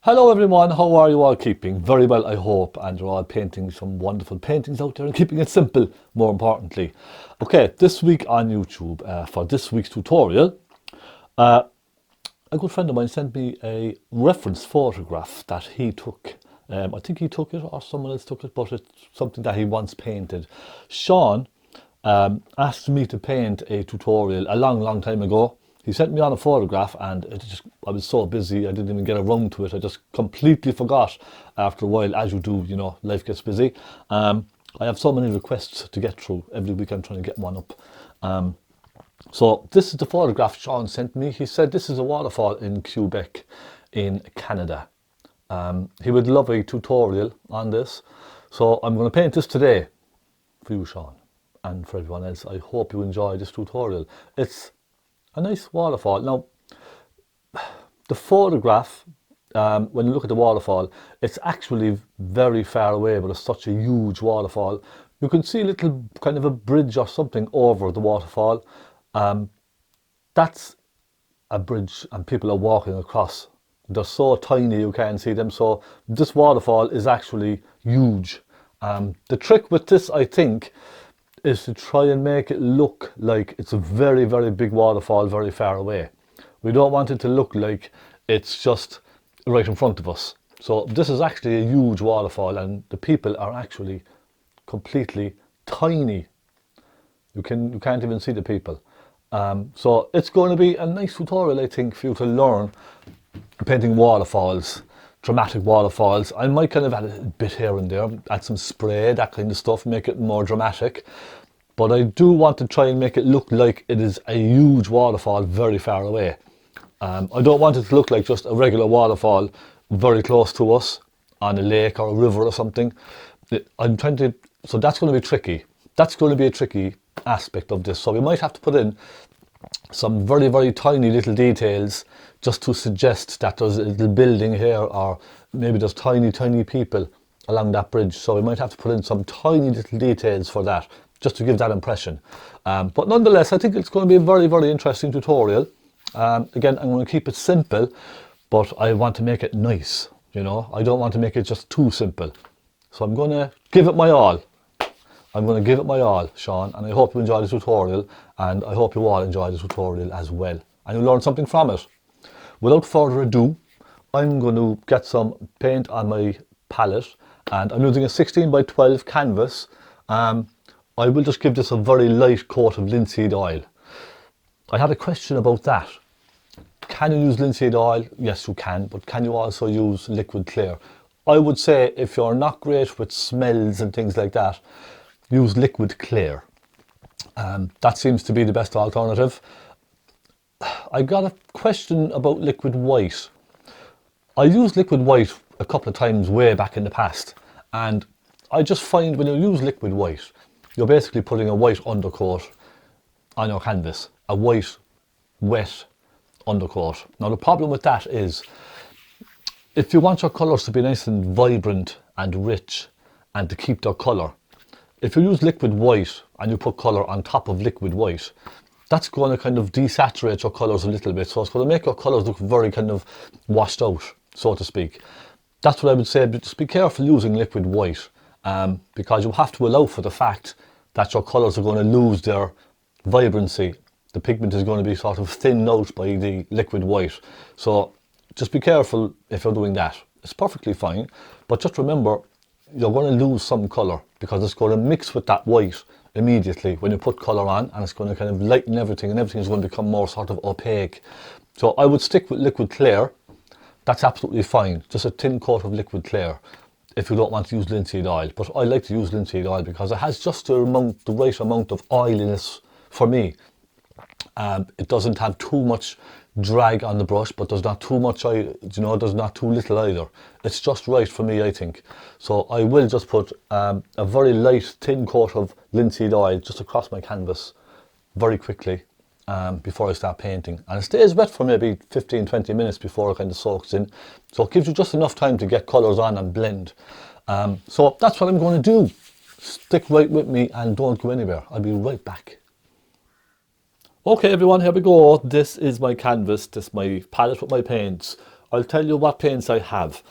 Hello everyone, how are you all keeping? Very well, I hope, and you're all painting some wonderful paintings out there and keeping it simple, more importantly. Okay, this week on YouTube, for this week's tutorial, a good friend of mine sent me a reference photograph that he took. I think he took it or someone else took it, but it's something that he once painted. Sean asked me to paint a tutorial a long time ago. He sent me on a photograph and I was so busy I didn't even get around to it. I just completely forgot after a while, as you do, you know, life gets busy. I have so many requests to get through. Every week I'm trying to get one up. So this is the photograph Sean sent me. He said this is a waterfall in Quebec in Canada. He would love a tutorial on this. So I'm going to paint this today for you, Sean, and for everyone else. I hope you enjoy this tutorial. It's a nice waterfall. Now, the photograph, when you look at the waterfall, it's actually very far away, but it's such a huge waterfall. You can see a little kind of a bridge or something over the waterfall. That's a bridge and people are walking across. They're so tiny you can't see them. So this waterfall is actually huge. The trick with this, I think, is to try and make it look like it's a very big waterfall very far away. We don't want it to look like it's just right in front of us. So this is actually a huge waterfall and the people are actually completely tiny. You can't even see the people. So it's going to be a nice tutorial, I think, for you to learn painting waterfalls, dramatic waterfalls. I might kind of add a bit here and there, add some spray, that kind of stuff, make it more dramatic. But I do want to try and make it look like it is a huge waterfall very far away. I don't want it to look like just a regular waterfall very close to us on a lake or a river or something. So that's going to be tricky. That's going to be a tricky aspect of this. So we might have to put in some very tiny little details just to suggest that there's a little building here, or maybe there's tiny people along that bridge. So we might have to put in some tiny little details for that, just to give that impression. But nonetheless, I think it's going to be a very interesting tutorial. Again, I'm going to keep it simple, but I want to make it nice, you know. I don't want to make it just too simple. So I'm going to give it my all. I'm going to give it my all, Sean, and I hope you enjoy the tutorial, and I hope you all enjoy the tutorial as well, and you learn something from it. Without further ado, I'm going to get some paint on my palette, and I'm using a 16 by 12 canvas. I will just give this a very light coat of linseed oil. I had a question about that. Can you use linseed oil? Yes, you can, but can you also use liquid clear? I would say if you're not great with smells and things like that, use liquid clear. That seems to be the best alternative. I got a question about liquid white. I used liquid white a couple of times way back in the past, and I just find when you use liquid white, you're basically putting a white undercoat on your canvas, a white, wet undercoat. Now the problem with that is, if you want your colours to be nice and vibrant and rich and to keep their colour, if you use liquid white and you put colour on top of liquid white, that's going to kind of desaturate your colours a little bit. So it's going to make your colours look very kind of washed out, so to speak. That's what I would say, but just be careful using liquid white, because you have to allow for the fact that your colours are going to lose their vibrancy. The pigment is going to be sort of thinned out by the liquid white. So just be careful if you're doing that. It's perfectly fine, but just remember, you're going to lose some colour because it's going to mix with that white immediately when you put colour on, and it's going to kind of lighten everything, and everything is going to become more sort of opaque. So I would stick with liquid clear. That's absolutely fine, just a thin coat of liquid clear if you don't want to use linseed oil. But I like to use linseed oil because it has just the right amount of oiliness for me. It doesn't have too much drag on the brush, but there's not too much, you know, there's not too little either. It's just right for me, I think. So I will just put a very light, thin coat of linseed oil just across my canvas very quickly before I start painting. And it stays wet for maybe 15-20 minutes before it kind of soaks in. So it gives you just enough time to get colours on and blend. So that's what I'm going to do. Stick right with me and don't go anywhere. I'll be right back. Okay everyone, here we go. This is my canvas, this is my palette with my paints. I'll tell you what paints I have.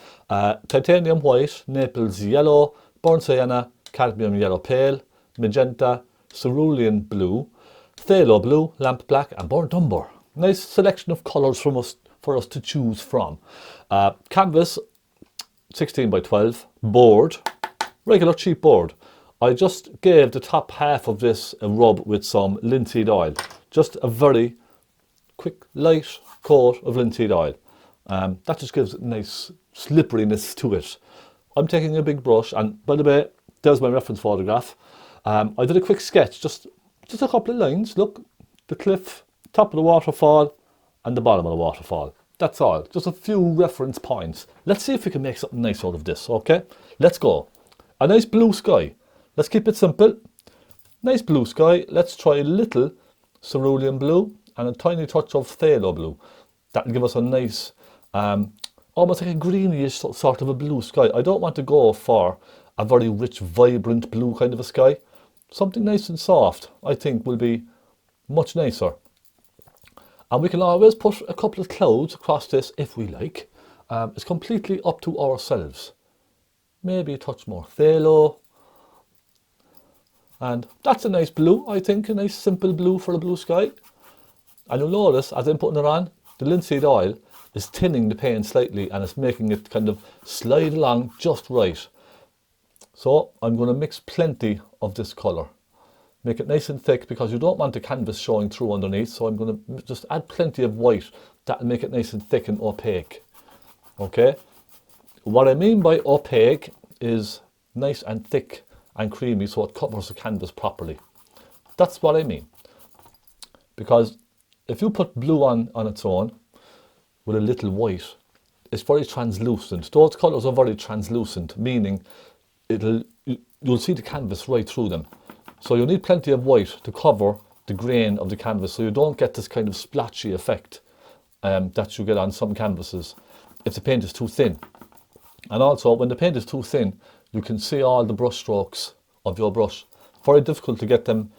Titanium white, Naples yellow, burnt sienna, cadmium yellow pale, magenta, cerulean blue, phthalo blue, lamp black and burnt umber. Nice selection of colours for us to choose from. Canvas 16 by 12, board, regular cheap board. I just gave the top half of this a rub with some linseed oil. Just a very quick light coat of linseed oil. That just gives a nice slipperiness to it. I'm taking a big brush, and by the way, there's my reference photograph. I did a quick sketch, just a couple of lines. Look, the cliff, top of the waterfall and the bottom of the waterfall. That's all, just a few reference points. Let's see if we can make something nice out of this, okay? Let's go. A nice blue sky. Let's keep it simple. Nice blue sky. Let's try a little cerulean blue and a tiny touch of phthalo blue. That'll give us a nice, almost like a greenish sort of a blue sky. I don't want to go for a very rich, vibrant blue kind of a sky. Something nice and soft, I think, will be much nicer. And we can always put a couple of clouds across this if we like. It's completely up to ourselves. Maybe a touch more phthalo. And that's a nice blue, I think, a nice simple blue for a blue sky. And you'll notice, as I'm putting it on, the linseed oil is thinning the paint slightly and it's making it kind of slide along just right. So I'm going to mix plenty of this colour. Make it nice and thick because you don't want the canvas showing through underneath. So I'm going to just add plenty of white. That'll make it nice and thick and opaque. Okay? What I mean by opaque is nice and thick and creamy so it covers the canvas properly. That's what I mean. Because if you put blue on its own with a little white, it's very translucent. Those colours are very translucent, meaning you'll see the canvas right through them. So you need plenty of white to cover the grain of the canvas so you don't get this kind of splotchy effect that you get on some canvases if the paint is too thin. And also, when the paint is too thin, you can see all the brush strokes of your brush. Very difficult to get them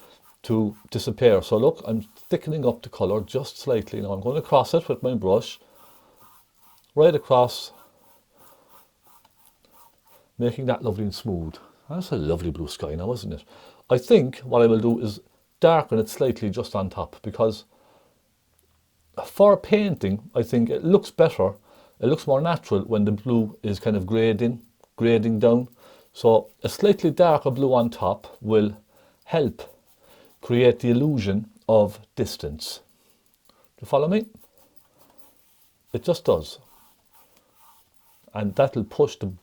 to disappear. So look, I'm thickening up the colour just slightly. Now I'm going to cross it with my brush, right across, making that lovely and smooth. That's a lovely blue sky now, isn't it? I think what I will do is darken it slightly just on top, because for painting, I think it looks better. It looks more natural when the blue is kind of grading down. So a slightly darker blue on top will help create the illusion of distance. Do you follow me? It just does. And that'll push the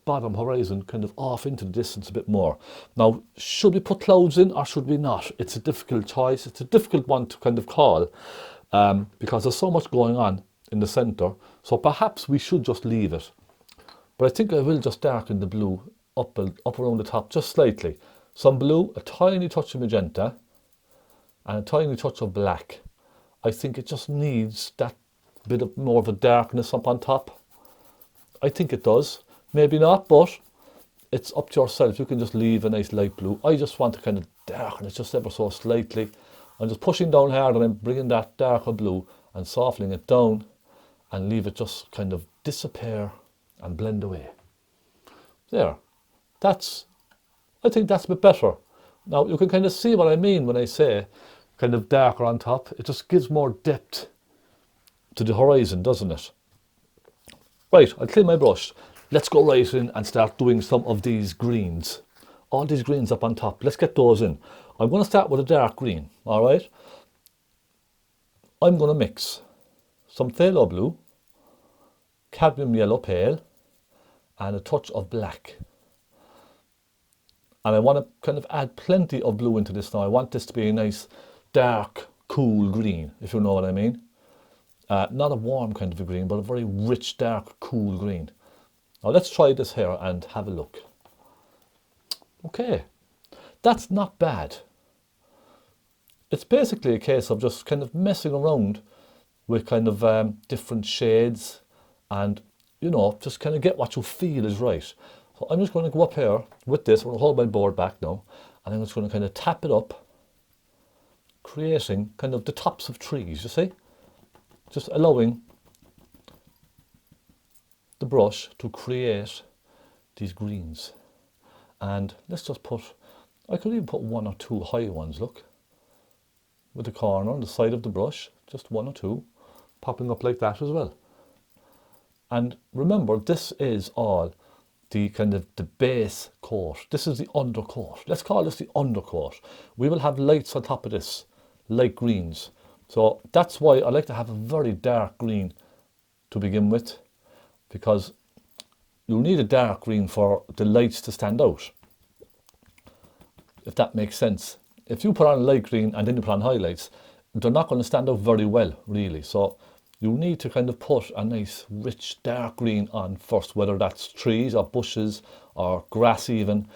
bottom horizon kind of off into the distance a bit more. Now, should we put clouds in or should we not? It's a difficult choice. It's a difficult one to kind of call because there's so much going on in the centre. So perhaps we should just leave it. But I think I will just darken the blue up around the top just slightly. Some blue, a tiny touch of magenta and a tiny touch of black. I think it just needs that bit of more of a darkness up on top. I think it does. Maybe not, but it's up to yourself. You can just leave a nice light blue. I just want to kind of darken it just ever so slightly. I'm just pushing down hard and I'm bringing that darker blue and softening it down and leave it just kind of disappear and blend away. There. I think that's a bit better. Now you can kind of see what I mean when I say kind of darker on top. It just gives more depth to the horizon, doesn't it? Right, I'll clean my brush. Let's go right in and start doing some of these greens. All these greens up on top. Let's get those in. I'm going to start with a dark green, all right? I'm going to mix some phthalo blue, cadmium yellow pale, and a touch of black. And I want to kind of add plenty of blue into this now. I want this to be a nice, dark, cool green, if you know what I mean. Not a warm kind of a green, but a very rich, dark, cool green. Now let's try this here and have a look. Okay, that's not bad. It's basically a case of just kind of messing around with kind of different shades and, you know, just kind of get what you feel is right. So I'm just going to go up here with this. I'm going to hold my board back now and I'm just going to kind of tap it up, creating kind of the tops of trees, you see? Just allowing the brush to create these greens. And let's just put, I could even put one or two high ones, look, with the corner on the side of the brush, just one or two, popping up like that as well. And remember, this is all the kind of the base coat. This is the undercoat. Let's call this the undercoat. We will have lights on top of this, light greens. So that's why I like to have a very dark green to begin with, because you'll need a dark green for the lights to stand out, if that makes sense. If you put on a light green and then you put on highlights, they're not going to stand out very well, really. So you need to kind of put a nice rich dark green on first, whether that's trees or bushes or grass even.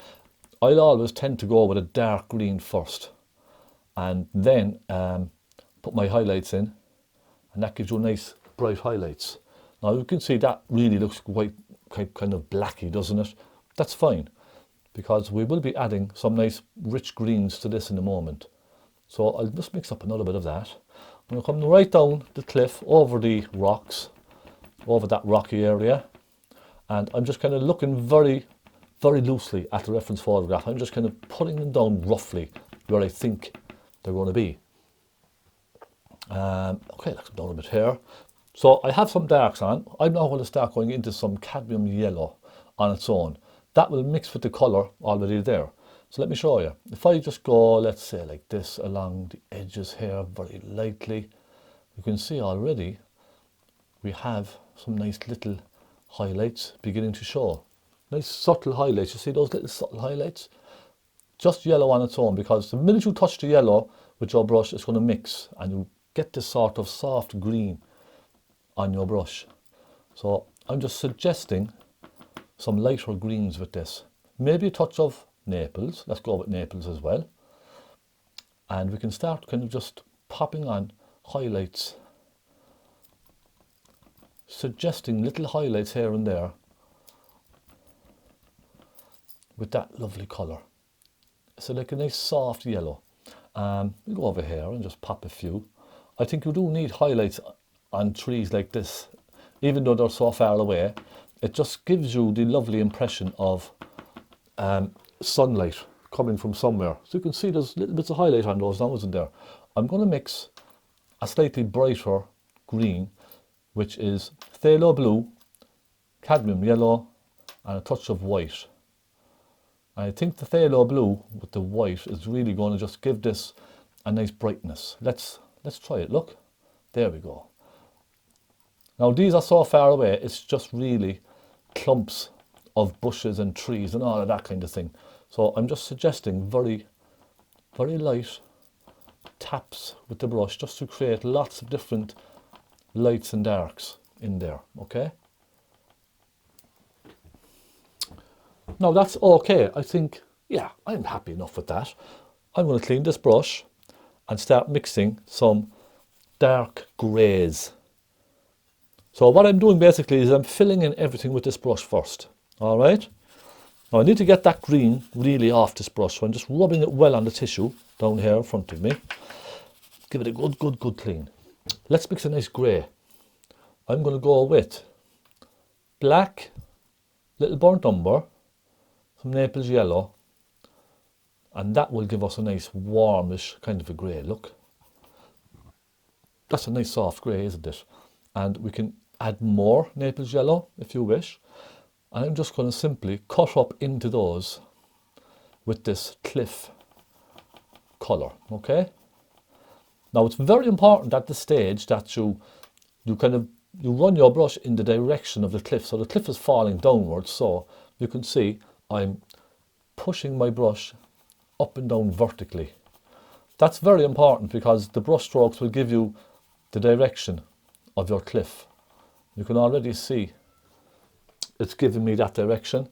I'll always tend to go with a dark green first, and then put my highlights in, and that gives you nice bright highlights. Now you can see that really looks quite kind of blacky, doesn't it? That's fine, because we will be adding some nice rich greens to this in a moment. So I'll just mix up another bit of that. I'm going to come right down the cliff, over the rocks, over that rocky area, and I'm just kind of looking very, very loosely at the reference photograph. I'm just kind of putting them down roughly where I think they're going to be. Okay, let's go down a bit here. So I have some darks on. I'm now going to start going into some cadmium yellow on its own. That will mix with the colour already there. So let me show you. If I just go, let's say like this, along the edges here very lightly, you can see already we have some nice little highlights beginning to show. Nice subtle highlights. You see those little subtle highlights? Just yellow on its own, because the minute you touch the yellow with your brush, it's going to mix and you get this sort of soft green on your brush. So I'm just suggesting some lighter greens with this. Maybe a touch of Naples. Let's go with Naples as well. And we can start kind of just popping on highlights, suggesting little highlights here and there with that lovely colour. So like a nice soft yellow. We'll go over here and just pop a few. I think you do need highlights on trees like this, even though they're so far away. It just gives you the lovely impression of sunlight coming from somewhere. So you can see there's little bits of highlight on those now, isn't there? I'm going to mix a slightly brighter green, which is phthalo blue, cadmium yellow, and a touch of white. And I think the phthalo blue with the white is really going to just give this a nice brightness. Let's try it. Look, there we go. Now these are so far away, it's just really clumps of bushes and trees and all of that kind of thing. So I'm just suggesting very, very light taps with the brush, just to create lots of different lights and darks in there, okay? Now that's okay. I think, yeah, I'm happy enough with that. I'm going to clean this brush and start mixing some dark greys. So what I'm doing basically is I'm filling in everything with this brush first, all right? Now I need to get that green really off this brush, so I'm just rubbing it well on the tissue down here in front of me. Give it a good clean. Let's mix a nice grey. I'm going to go with black, little burnt umber, some Naples yellow, and that will give us a nice warmish kind of a grey look. That's a nice soft grey, isn't it? And we can add more Naples yellow if you wish. And I'm just going to simply cut up into those with this cliff colour, okay? Now it's very important at this stage that you run your brush in the direction of the cliff. So the cliff is falling downwards, so you can see I'm pushing my brush up and down vertically. That's very important because the brush strokes will give you the direction of your cliff. You can already see it's giving me that direction.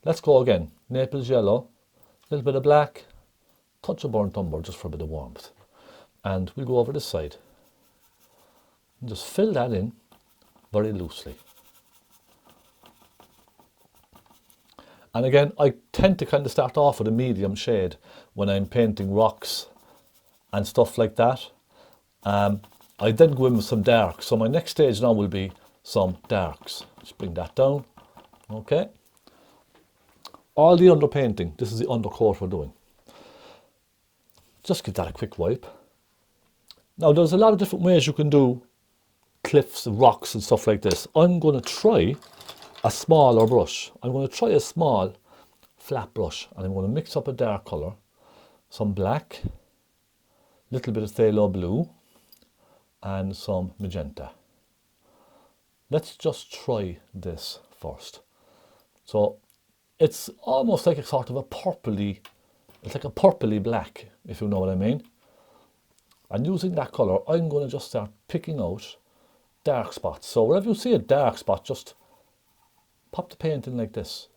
Let's go again. Naples yellow, a little bit of black, touch of burnt umber just for a bit of warmth. And we'll go over this side and just fill that in very loosely. And again, I tend to kind of start off with a medium shade when I'm painting rocks and stuff like that. I then go in with some darks. So my next stage now will be some darks. Just bring that down. Okay. All the underpainting, this is the undercoat we're doing. Just give that a quick wipe. Now there's a lot of different ways you can do cliffs and rocks and stuff like this. I'm going to try a smaller brush. I'm going to try a small flat brush, and I'm going to mix up a dark colour, some black, a little bit of phthalo blue and some magenta. Let's just try this first. So it's almost like a sort of a purpley, it's like a purpley black, if you know what I mean. And using that colour, I'm going to just start picking out dark spots. So wherever you see a dark spot, just pop the paint in like this.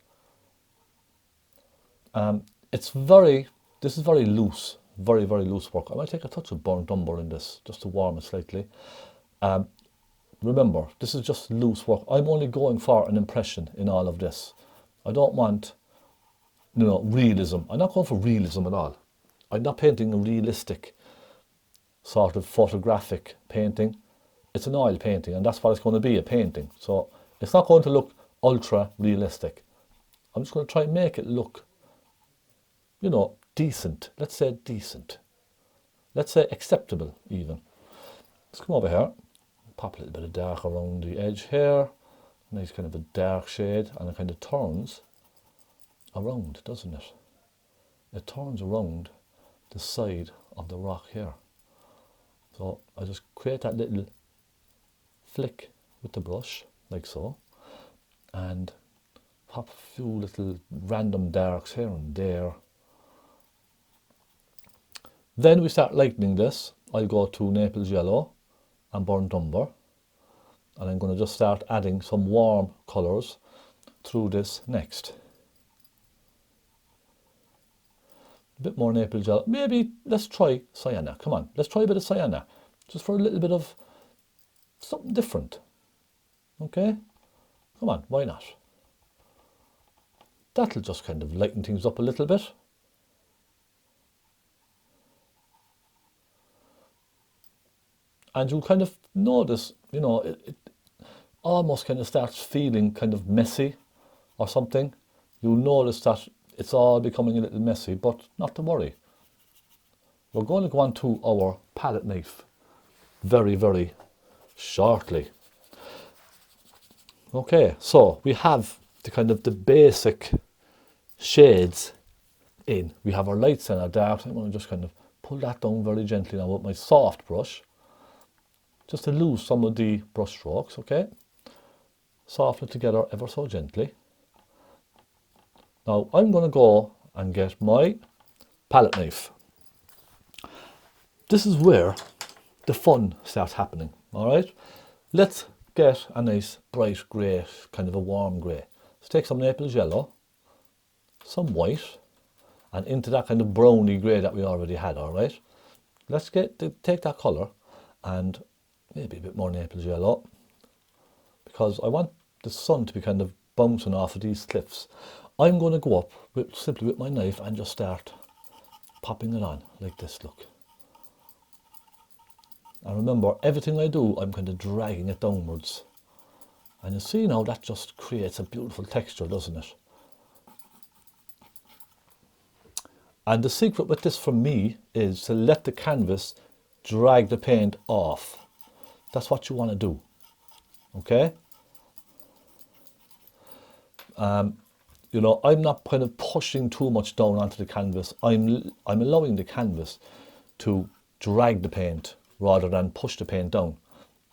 This is very loose, very loose work. I might take a touch of burnt umber in this, just to warm it slightly. Remember, this is just loose work. I'm only going for an impression in all of this. I don't want, realism. I'm not going for realism at all. I'm not painting a realistic sort of photographic painting. It's an oil painting, and that's what it's going to be, a painting. So it's not going to look ultra realistic. I'm just going to try and make it look, decent. Let's say decent. Let's say acceptable even. Let's come over here. Pop a little bit of dark around the edge here. Nice kind of a dark shade, and it kind of turns around, doesn't it? It turns around the side of the rock here. So I just create that little flick with the brush, like so, and pop a few little random darks here and there. Then we start lightening this. I'll go to Naples yellow and burnt umber, and I'm going to just start adding some warm colours through this next. A bit more Naples yellow. Maybe let's try Sienna. Come on, let's try a bit of Sienna, just for a little bit of something different. Okay, come on, why not? That'll just kind of lighten things up a little bit. And you'll kind of notice, it almost kind of starts feeling kind of messy or something. You'll notice that it's all becoming a little messy, but not to worry. We're going to go on to our palette knife very shortly. Okay, so we have the kind of the basic shades in. We have our lights and our darks. I'm going to just kind of pull that down very gently now with my soft brush, just to lose some of the brush strokes, okay? Soften it together ever so gently. Now I'm going to go and get my palette knife. This is where the fun starts happening, all right? Let's get a nice bright grey, kind of a warm grey. Let's take some Naples yellow, some white, and into that kind of browny grey that we already had, all right? Let's take that colour and maybe a bit more Naples yellow, because I want the sun to be kind of bouncing off of these cliffs. I'm going to go up simply with my knife and just start popping it on like this, look. And remember, everything I do, I'm kind of dragging it downwards. And you see now, that just creates a beautiful texture, doesn't it? And the secret with this for me is to let the canvas drag the paint off. That's what you want to do, okay? I'm not kind of pushing too much down onto the canvas. I'm allowing the canvas to drag the paint rather than push the paint down.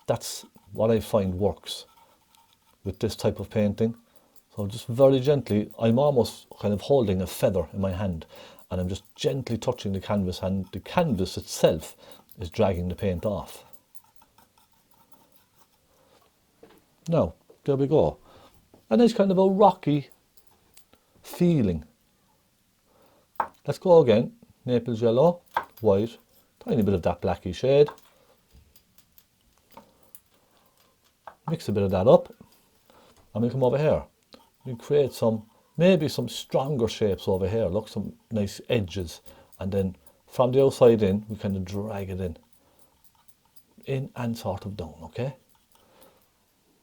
That's what I find works with this type of painting. So just very gently, I'm almost kind of holding a feather in my hand, and I'm just gently touching the canvas, and the canvas itself is dragging the paint off. Now, there we go. And it's kind of a rocky feeling. Let's go again. Naples yellow, white, tiny bit of that blacky shade. Mix a bit of that up. And we come over here. We create maybe some stronger shapes over here. Look, some nice edges. And then from the outside in, we kind of drag it in and sort of down, okay?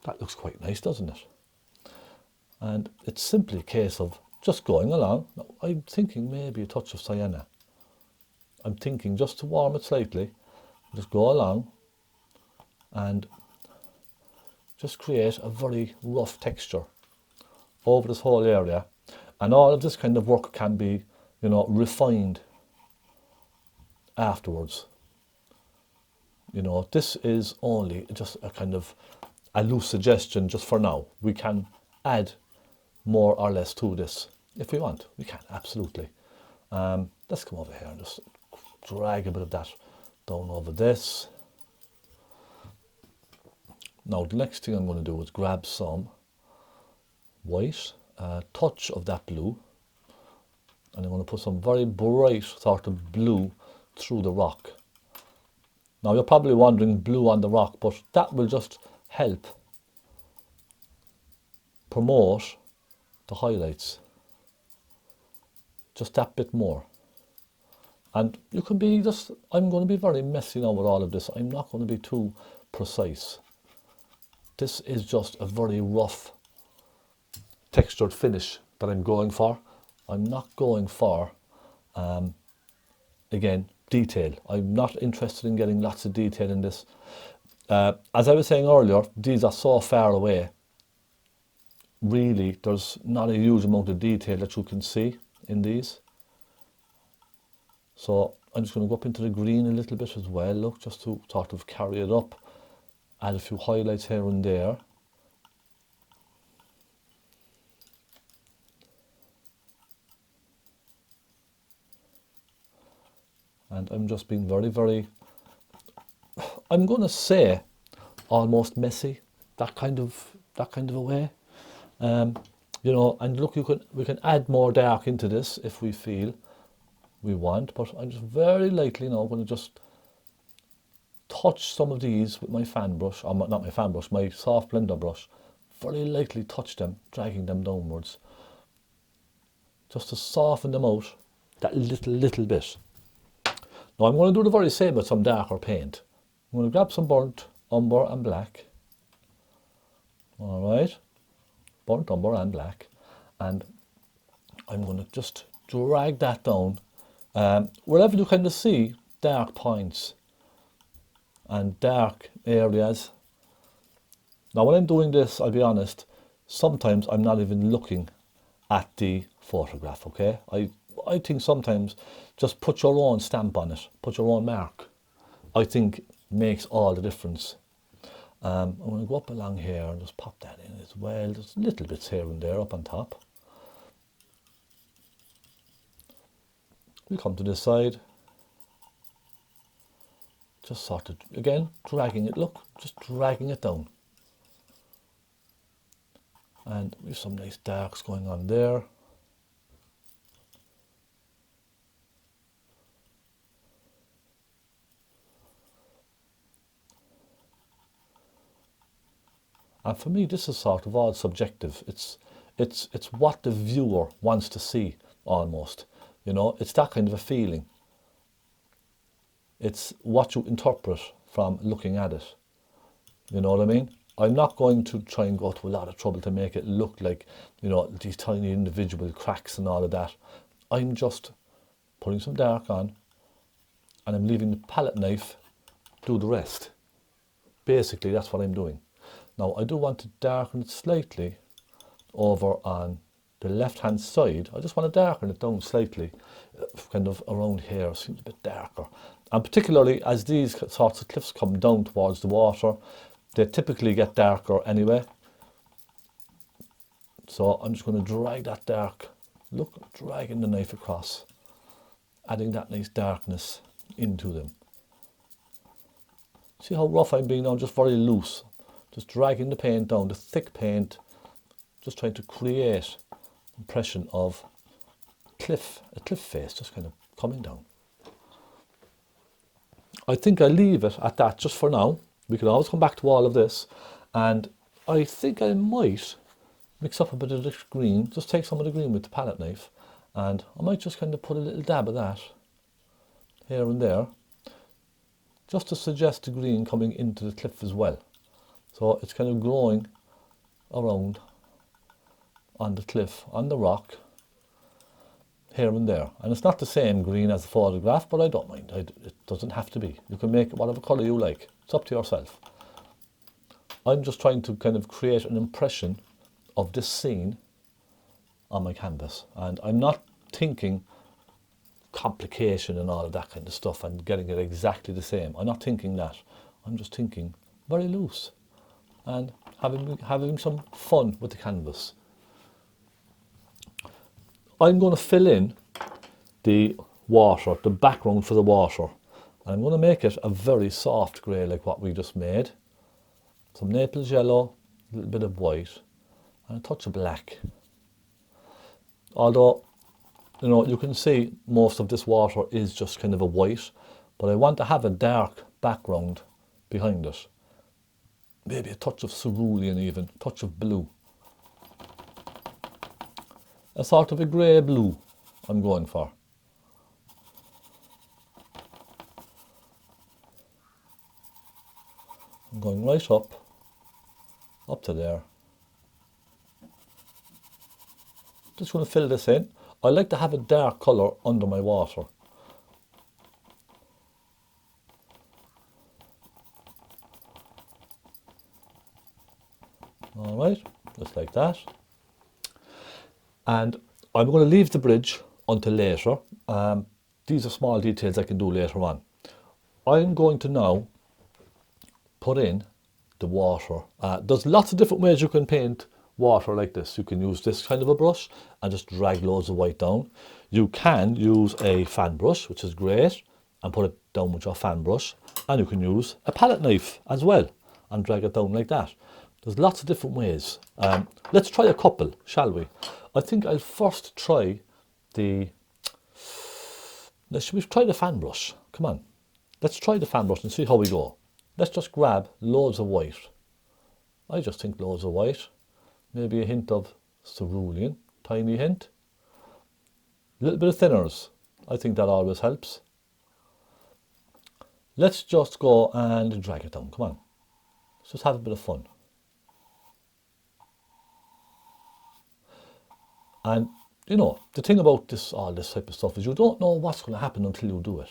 That looks quite nice, doesn't it? And it's simply a case of just going along. Now, I'm thinking maybe a touch of Sienna. I'm thinking just to warm it slightly, just go along and just create a very rough texture over this whole area. And all of this kind of work can be, you know, refined afterwards. You know, this is only just a kind of a loose suggestion just for now. We can add more or less to this if we want. We can, absolutely. Let's come over here and just drag a bit of that down over this. Now the next thing I'm going to do is grab some white, a touch of that blue, and I'm going to put some very bright sort of blue through the rock. Now you're probably wondering, blue on the rock, but that will just help promote the highlights just that bit more. And you can be just, I'm going to be very messy now with all of this. I'm not going to be too precise. This is just a very rough textured finish that I'm going for. I'm not going for, again, detail. I'm not interested in getting lots of detail in this. As I was saying earlier, these are so far away. Really, there's not a huge amount of detail that you can see in these. So I'm just going to go up into the green a little bit as well, look, just to sort of carry it up, add a few highlights here and there. And I'm just being very, very, I'm going to say almost messy, that kind of a way. You know, and look, we can add more dark into this if we feel we want, but I'm just very lightly now going to just touch some of these with my fan brush, or not my fan brush, my soft blender brush. Very lightly touch them, dragging them downwards, just to soften them out that little bit. Now I'm going to do the very same with some darker paint. I'm going to grab some burnt umber and black. Alright, burnt umber and black. And I'm going to just drag that down wherever you kind of see dark points and dark areas. Now when I'm doing this, I'll be honest, sometimes I'm not even looking at the photograph, okay? I think sometimes just put your own stamp on it, put your own mark, I think makes all the difference. I'm going to go up along here and just pop that in as well. There's little bits here and there up on top. We come to this side, just sort of, again, dragging it, look, just dragging it down. And we have some nice darks going on there. And for me, this is sort of all subjective. It's what the viewer wants to see, almost. You know, it's that kind of a feeling. It's what you interpret from looking at it. You know what I mean? I'm not going to try and go to a lot of trouble to make it look like, you know, these tiny individual cracks and all of that. I'm just putting some dark on, and I'm leaving the palette knife do the rest. Basically, that's what I'm doing. Now, I do want to darken it slightly over on the left-hand side. I just want to darken it down slightly, kind of around here, seems a bit darker. And particularly as these sorts of cliffs come down towards the water, they typically get darker anyway. So I'm just going to drag that dark, look, dragging the knife across, adding that nice darkness into them. See how rough I'm being now, just very loose. Just dragging the paint down, the thick paint, just trying to create impression of a cliff face, just kind of coming down. I think I'll leave it at that just for now. We can always come back to all of this, and I think I might mix up a bit of this green, just take some of the green with the palette knife, and I might just kind of put a little dab of that here and there, just to suggest the green coming into the cliff as well. So it's kind of growing around on the cliff, on the rock, here and there. And it's not the same green as the photograph, but I don't mind. It doesn't have to be. You can make it whatever colour you like. It's up to yourself. I'm just trying to kind of create an impression of this scene on my canvas. And I'm not thinking complication and all of that kind of stuff and getting it exactly the same. I'm not thinking that. I'm just thinking very loose and having some fun with the canvas. I'm going to fill in the water, the background for the water. And I'm going to make it a very soft grey like what we just made. Some Naples yellow, a little bit of white, and a touch of black. Although, you know, you can see most of this water is just kind of a white, but I want to have a dark background behind it. Maybe a touch of cerulean even, a touch of blue. A sort of a grey blue I'm going for. I'm going right up to there. Just going to fill this in. I like to have a dark colour under my water. Alright, just like that. And I'm going to leave the bridge until later. These are small details I can do later on. I'm going to now put in the water. There's lots of different ways you can paint water like this. You can use this kind of a brush and just drag loads of white down. You can use a fan brush, which is great, and put it down with your fan brush. And you can use a palette knife as well and drag it down like that. There's lots of different ways. Let's try a couple, shall we? I think I'll first try the... Should we try the fan brush? Come on. Let's try the fan brush and see how we go. Let's just grab loads of white. I just think loads of white. Maybe a hint of cerulean, tiny hint. A little bit of thinners. I think that always helps. Let's just go and drag it down. Come on. Let's just have a bit of fun. And, you know, the thing about this, all this type of stuff is you don't know what's going to happen until you do it.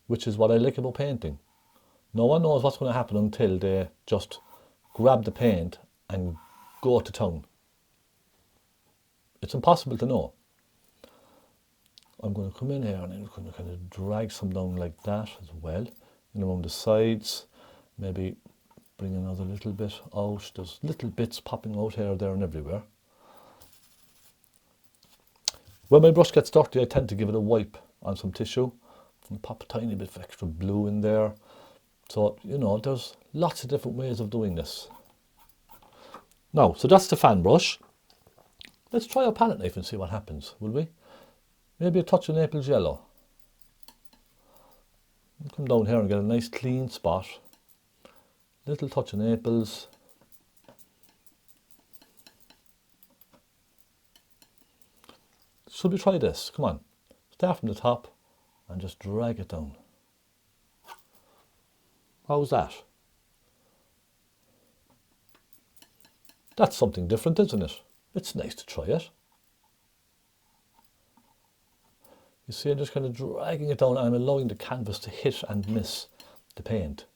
Which is what I like about painting. No one knows what's going to happen until they just grab the paint and go to town. It's impossible to know. I'm going to come in here and I'm going to kind of drag some down like that as well. And around the sides, maybe bring another little bit out. There's little bits popping out here, there and everywhere. When my brush gets dirty, I tend to give it a wipe on some tissue and pop a tiny bit of extra blue in there. So, you know, there's lots of different ways of doing this. Now, so that's the fan brush. Let's try a palette knife and see what happens, will we? Maybe a touch of Naples yellow. Come down here and get a nice clean spot. Little touch of Naples. Should we try this? Come on. Start from the top and just drag it down. How's that? That's something different, isn't it? It's nice to try it. You see, I'm just kind of dragging it down and I'm allowing the canvas to hit and miss the paint.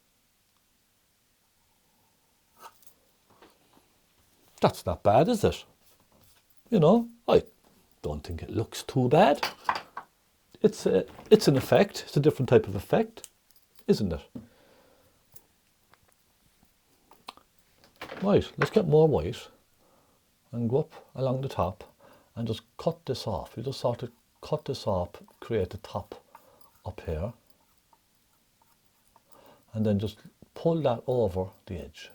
That's not bad, is it? You know, I don't think it looks too bad. It's an effect. It's a different type of effect, isn't it? Right, let's get more white and go up along the top and just cut this off. You just sort of cut this off, create a top up here, and then just pull that over the edge.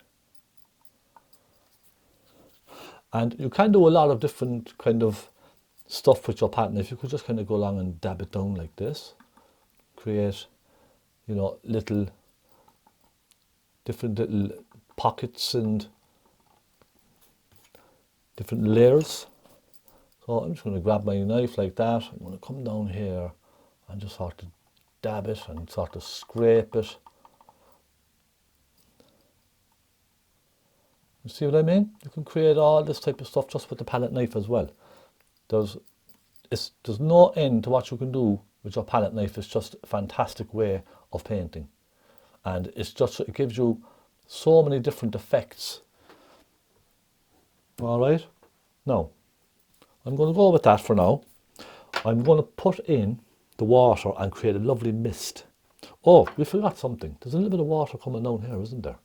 And you can do a lot of different kind of stuff with your pattern. If you could just kind of go along and dab it down like this, create, you know, different little pockets and different layers. So I'm just going to grab my knife like that. I'm going to come down here and just sort of dab it and sort of scrape it You see what I mean? You can create all this type of stuff just with the palette knife as well. There's no end to what you can do with your palette knife. It's just a fantastic way of painting. And it gives you so many different effects. All right. Now, I'm going to go with that for now. I'm going to put in the water and create a lovely mist. Oh, we forgot something. There's a little bit of water coming down here, isn't there?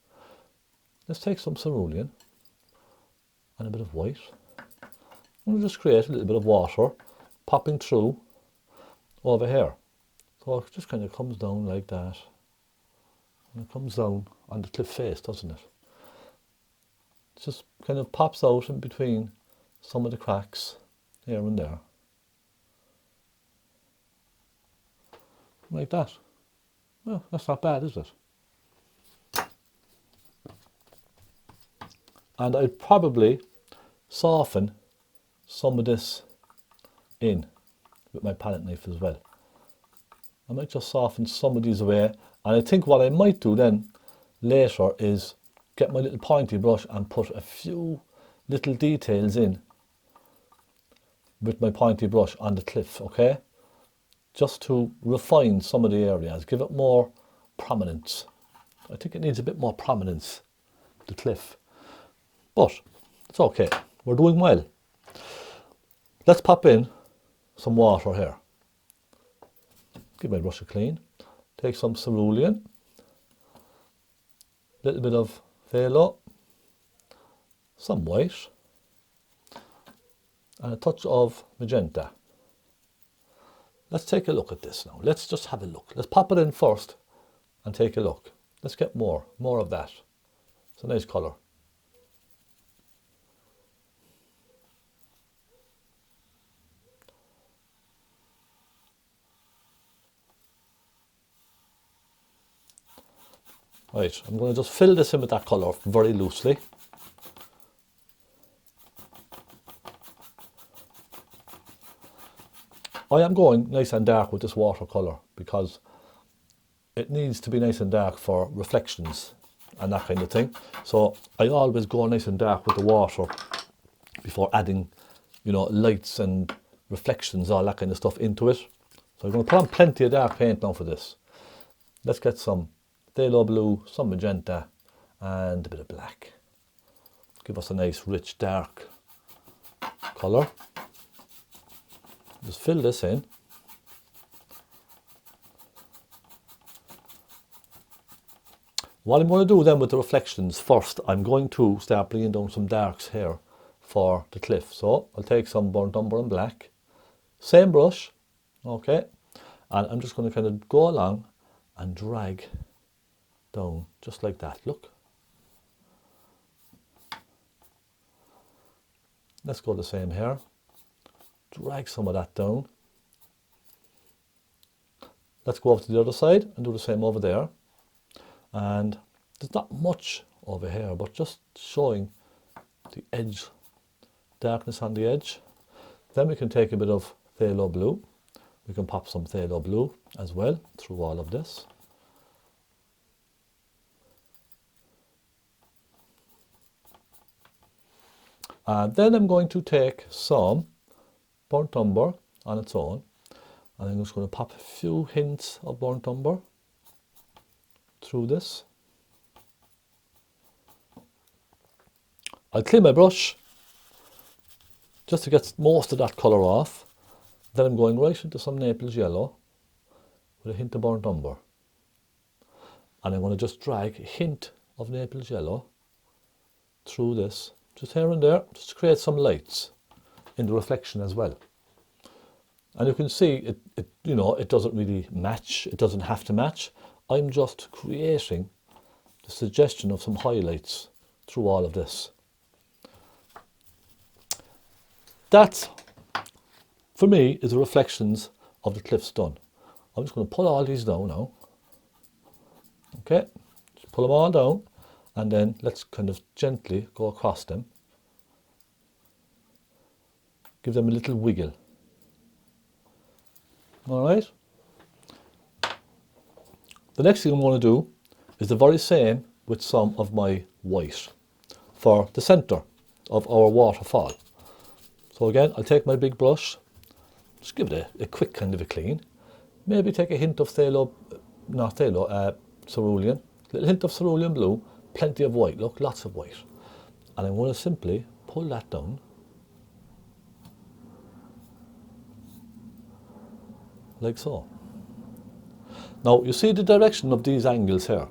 Let's take some cerulean and a bit of white. We'll just create a little bit of water popping through over here. So it just kind of comes down like that. And it comes down on the cliff face, doesn't it? It just kind of pops out in between some of the cracks here and there. Like that. Well, that's not bad, is it? And I'd probably soften some of this in with my palette knife as well. I might just soften some of these away. And I think what I might do then later is get my little pointy brush and put a few little details in with my pointy brush on the cliff, okay? Just to refine some of the areas, give it more prominence. I think it needs a bit more prominence, the cliff. But it's okay, we're doing well. Let's pop in some water here. Give my brush a clean. Take some cerulean, a little bit of phthalo, some white, and a touch of magenta. Let's take a look at this now. Let's just have a look. Let's pop it in first and take a look. Let's get more of that. It's a nice colour. Right, I'm going to just fill this in with that colour very loosely. I am going nice and dark with this watercolour because it needs to be nice and dark for reflections and that kind of thing. So I always go nice and dark with the water before adding, you know, lights and reflections, all that kind of stuff into it. So I'm going to put on plenty of dark paint now for this. Let's get some phthalo blue, some magenta, and a bit of black. Give us a nice, rich, dark colour. Just fill this in. What I'm going to do then with the reflections, first I'm going to start bringing down some darks here for the cliff. So I'll take some burnt umber and black, same brush, okay, and I'm just going to kind of go along and drag down just like that. Look, let's go the same here. Drag some of that down. Let's go over to the other side and do the same over there. And there's not much over here, but just showing the edge, darkness on the edge. Then we can take a bit of phthalo blue. We can pop some phthalo blue as well through all of this. And then I'm going to take some burnt umber on its own, and I'm just going to pop a few hints of burnt umber through this. I'll clean my brush just to get most of that colour off. Then I'm going right into some Naples yellow with a hint of burnt umber, and I'm going to just drag a hint of Naples yellow through this, just here and there, just to create some lights in the reflection as well. And you can see it you know, it doesn't really match, it doesn't have to match. I'm just creating the suggestion of some highlights through all of this. That, for me, is the reflections of the cliffs done. I'm just going to pull all these down now. Okay, just pull them all down, and then let's kind of gently go across them. Give them a little wiggle. All right. The next thing I'm going to do is the very same with some of my white. for the centre of our waterfall. So again, I'll take my big brush, just give it a quick kind of a clean. Maybe take a hint of Phaylo, not Phaylo, Cerulean. A little hint of Cerulean blue, plenty of white, look, lots of white. And I'm going to simply pull that down. Like so. Now, you see the direction of these angles here.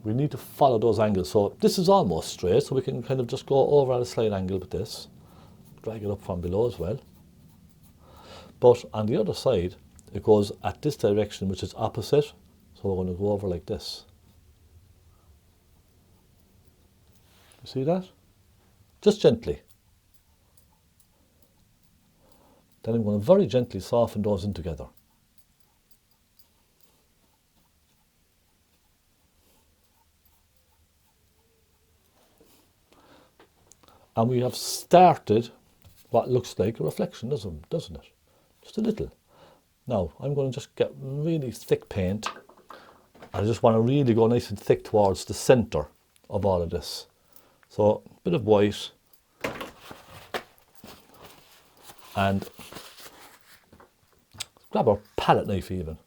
We need to follow those angles. So this is almost straight, so we can kind of just go over at a slight angle with this. Drag it up from below as well. But on the other side, it goes at this direction, which is opposite. So we're going to go over like this. You see that? Just gently. Then I'm going to very gently soften those in together. And we have started what looks like a reflection, doesn't it? Just a little. Now, I'm going to just get really thick paint. I just want to really go nice and thick towards the centre of all of this. So, a bit of white. And grab our palette knife even.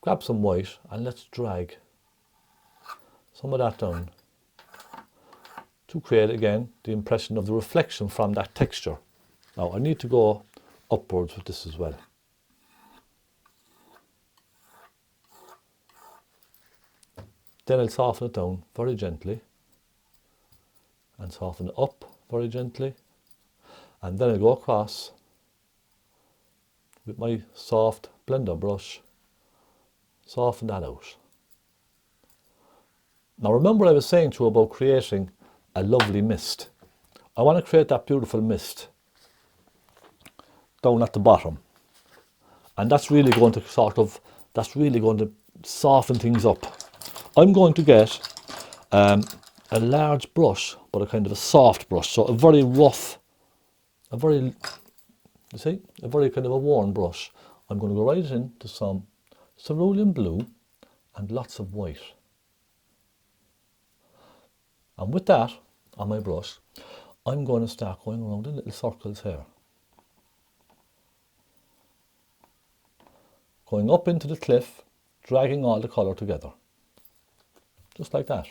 Grab some white and let's drag some of that down to create again the impression of the reflection from that texture. Now I need to go upwards with this as well. Then I'll soften it down very gently and soften it up very gently, and then I'll go across with my soft blender brush, soften that out. Now remember I was saying to you about creating a lovely mist. I want to create that beautiful mist down at the bottom, and that's really going to soften things up. I'm going to get a large brush, but a kind of a soft brush, so a very rough, a very kind of a worn brush. I'm going to go right into some cerulean blue and lots of white. And with that on my brush, I'm going to start going around in little circles here. Going up into the cliff, dragging all the colour together. Just like that.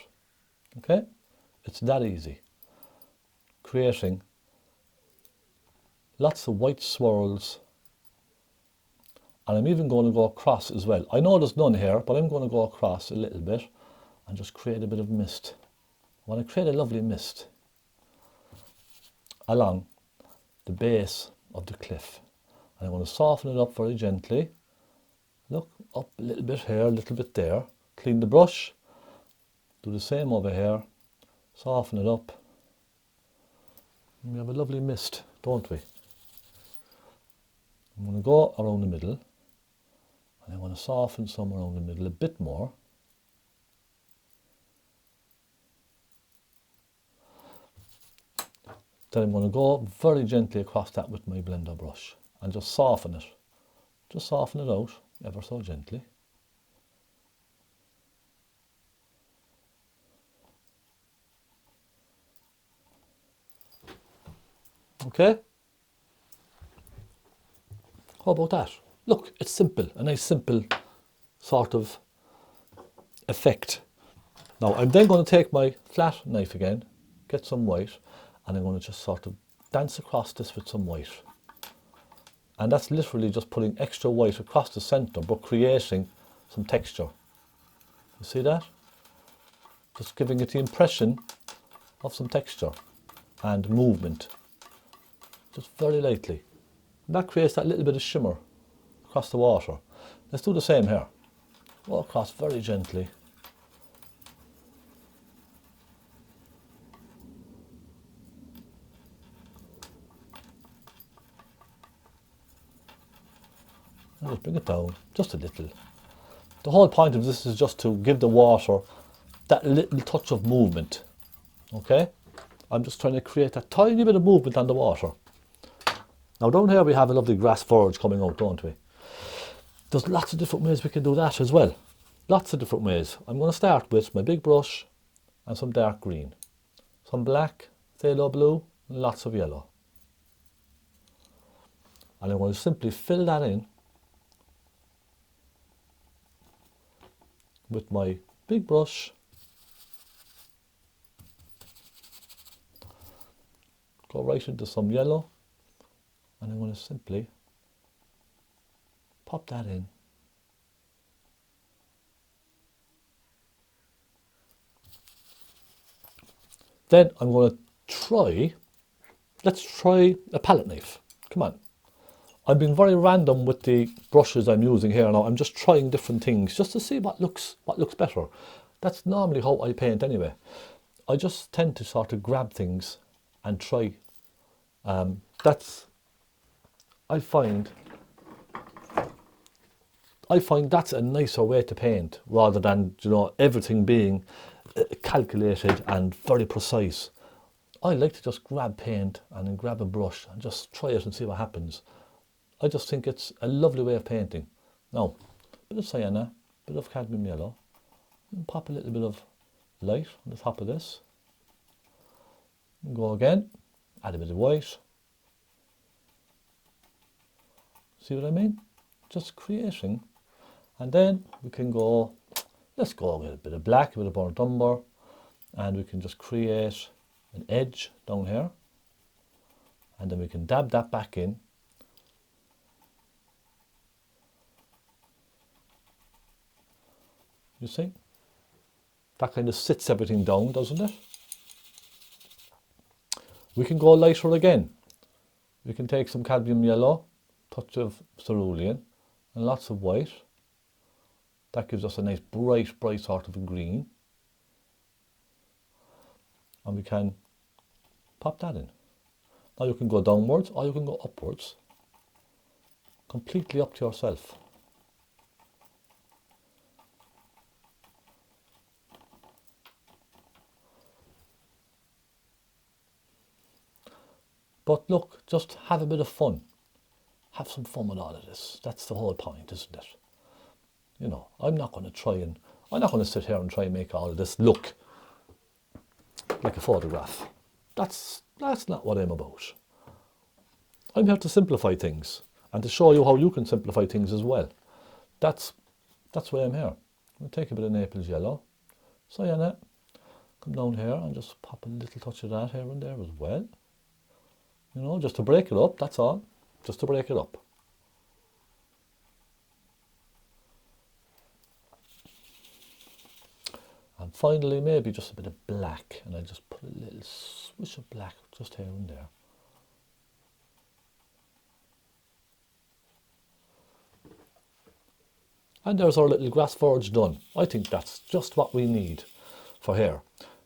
Okay? It's that easy. Creating lots of white swirls. And I'm even going to go across as well. I know there's none here, but I'm going to go across a little bit and just create a bit of mist. I want to create a lovely mist along the base of the cliff. And I want to soften it up very gently. Look, up a little bit here, a little bit there. Clean the brush. Do the same over here. Soften it up. And we have a lovely mist, don't we? I'm going to go around the middle. And I want to soften some around the middle a bit more. Then I'm going to go very gently across that with my blender brush and just soften it. Just soften it out ever so gently. Okay? How about that? Look, it's simple, a nice simple sort of effect. Now I'm then going to take my flat knife again, get some white, and I'm going to just sort of dance across this with some white. And that's literally just putting extra white across the centre, but creating some texture. You see that? Just giving it the impression of some texture and movement. Just very lightly. And that creates that little bit of shimmer across the water. Let's do the same here. Go across very gently. And just bring it down, just a little. The whole point of this is just to give the water that little touch of movement. Okay? I'm just trying to create a tiny bit of movement on the water. Now down here we have a lovely grass verge coming out, don't we? There's lots of different ways we can do that as well. Lots of different ways. I'm going to start with my big brush and some dark green. some black, phthalo blue, and lots of yellow. And I'm going to simply fill that in with my big brush. Go right into some yellow, and I'm going to simply pop that in. Then I'm going to try, let's try a palette knife. Come on. I'm being very random with the brushes I'm using here now. I'm just trying different things just to see what looks better. That's normally how I paint anyway. I just tend to sort of grab things and try. I find that's a nicer way to paint rather than, you know, everything being calculated and very precise. I like to just grab paint and then grab a brush and just try it and see what happens. I just think it's a lovely way of painting. Now, a bit of sienna, a bit of cadmium yellow, and pop a little bit of light on the top of this. And go again, add a bit of white. See what I mean? Just creating. And then we can go, let's go with a bit of black, a bit of burnt umber, and we can just create an edge down here. And then we can dab that back in. You see? That kind of sits everything down, doesn't it? We can go lighter again. We can take some cadmium yellow, touch of cerulean, and lots of white. That gives us a nice bright sort of a green. And we can pop that in. Now you can go downwards or you can go upwards. Completely up to yourself. But look, just have a bit of fun. Have some fun with all of this. That's the whole point, isn't it? You know, I'm not going to sit here and try and make all of this look like a photograph. That's not what I'm about. I'm here to simplify things and to show you how you can simplify things as well. That's why I'm here. I'm going to take a bit of Naples yellow, sienna, come down here and just pop a little touch of that here and there as well. You know, just to break it up, that's all. Just to break it up. And finally, maybe just a bit of black, and I just put a little swish of black just here and there. And there's our little grass verge done. I think that's just what we need for here.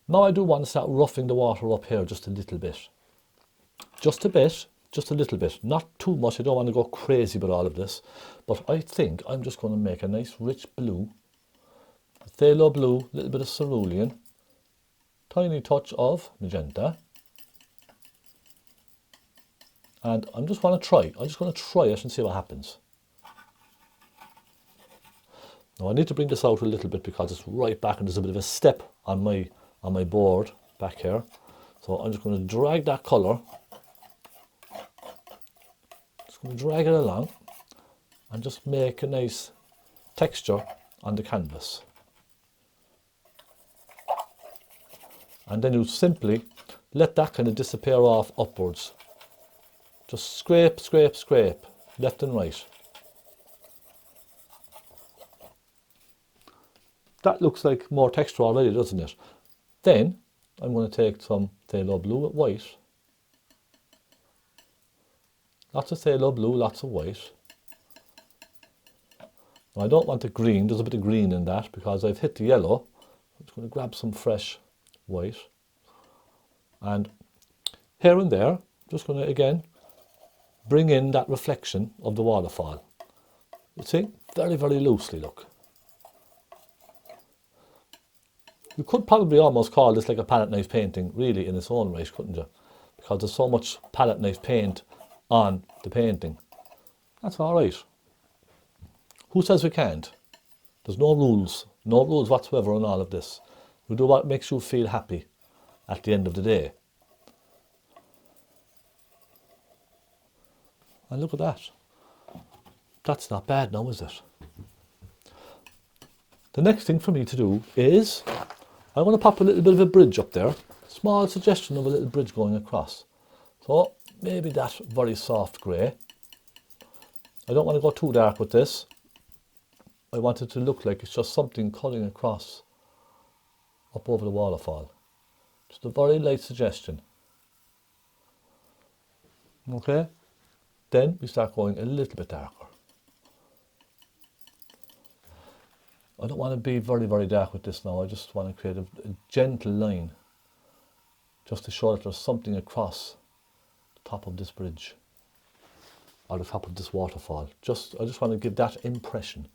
Now I do want to start roughing the water up here just a little bit. Just a bit, just a little bit. Not too much, I don't want to go crazy with all of this. But I think I'm just going to make a nice rich blue. Phthalo blue, a little bit of cerulean. Tiny touch of magenta. And I'm just going to try. I'm just going to try it and see what happens. Now I need to bring this out a little bit because it's right back and there's a bit of a step on my board back here. So I'm just going to drag that colour. Just going to drag it along and just make a nice texture on the canvas. And then you simply let that kind of disappear off upwards. Just scrape, scrape, scrape, left and right. That looks like more texture already, doesn't it? Then I'm going to take some phthalo blue with white. Lots of phthalo blue, lots of white. Now I don't want the green, there's a bit of green in that because I've hit the yellow. I'm just going to grab some fresh white. And here and there, just going to again bring in that reflection of the waterfall. You see, very, very loosely, look. You could probably almost call this like a palette knife painting, really, in its own right, couldn't you? Because there's so much palette knife paint on the painting. That's all right. Who says we can't? There's no rules whatsoever in all of this. You do what makes you feel happy. at the end of the day. And look at that. That's not bad now, is it? The next thing for me to do is, I want to pop a little bit of a bridge up there. Small suggestion of a little bridge going across. So maybe that very soft grey. I don't want to go too dark with this. I want it to look like it's just something cutting across up over the waterfall. Just a very light suggestion. Okay, then we start going a little bit darker. I don't want to be very, very dark with this now. I just want to create a gentle line just to show that there's something across the top of this bridge or the top of this waterfall. I just want to give that impression.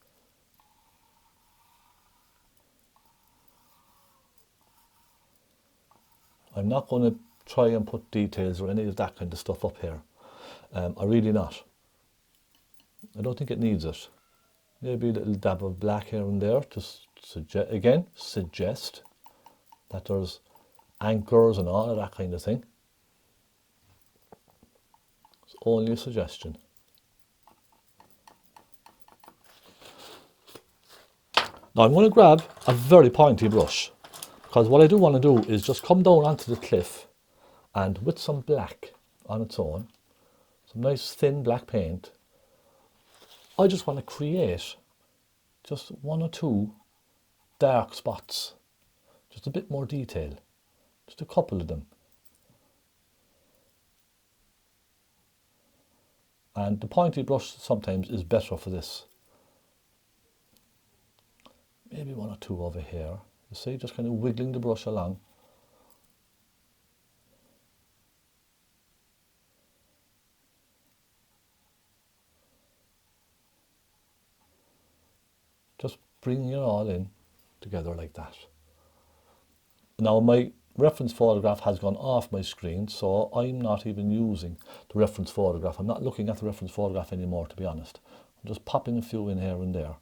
I'm not going to try and put details or any of that kind of stuff up here. I really not. I don't think it needs it. Maybe a little dab of black here and there to suggest that there's anchors and all of that kind of thing. It's only a suggestion. Now I'm going to grab a very pointy brush, because what I do want to do is just come down onto the cliff and with some black on its own, some nice thin black paint, I just want to create just one or two dark spots, just a bit more detail, just a couple of them. And the pointy brush sometimes is better for this. Maybe one or two over here. You see, just kind of wiggling the brush along. Just bringing it all in together like that. Now my reference photograph has gone off my screen, so I'm not even using the reference photograph. I'm not looking at the reference photograph anymore, to be honest. I'm just popping a few in here and there.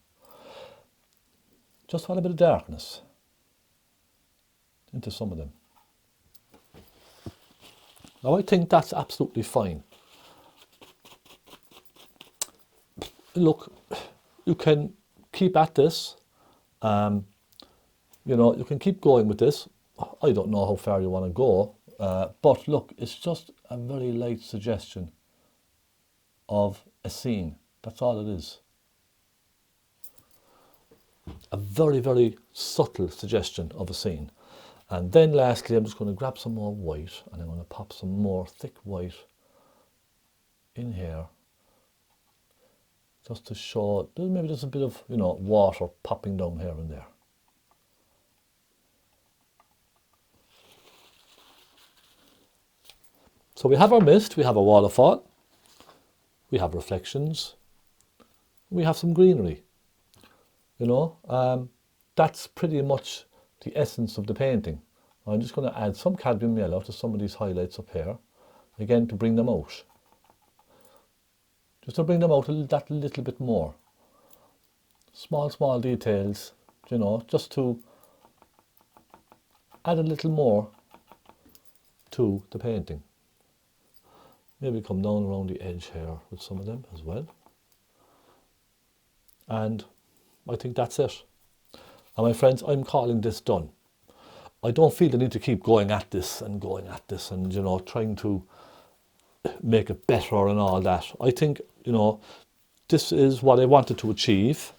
Just want a bit of darkness into some of them. Now I think that's absolutely fine. Look, you can keep at this. You know, you can keep going with this. I don't know how far you want to go, but look, it's just a very light suggestion of a scene. That's all it is. A very, very subtle suggestion of a scene. And then lastly, I'm just going to grab some more white, and I'm going to pop some more thick white in here, just to show maybe there's a bit of, you know, water popping down here and there. So we have our mist, we have a waterfall, we have reflections, we have some greenery. You know, that's pretty much the essence of the painting. I'm just going to add some cadmium yellow to some of these highlights up here, again to bring them out. Just to bring them out that little bit more. Small details, you know, just to add a little more to the painting. Maybe come down around the edge here with some of them as well. And I think that's it. And my friends, I'm calling this done. I don't feel the need to keep going at this and you know, trying to make it better and all that. I think, you know, this is what I wanted to achieve,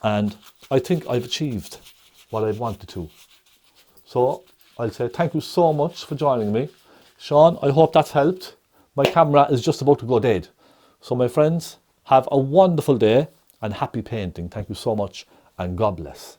and I think I've achieved what I wanted to. So I'll say thank you so much for joining me. Sean, I hope that's helped. My camera is just about to go dead. So my friends, have a wonderful day and happy painting. Thank you so much, and God bless.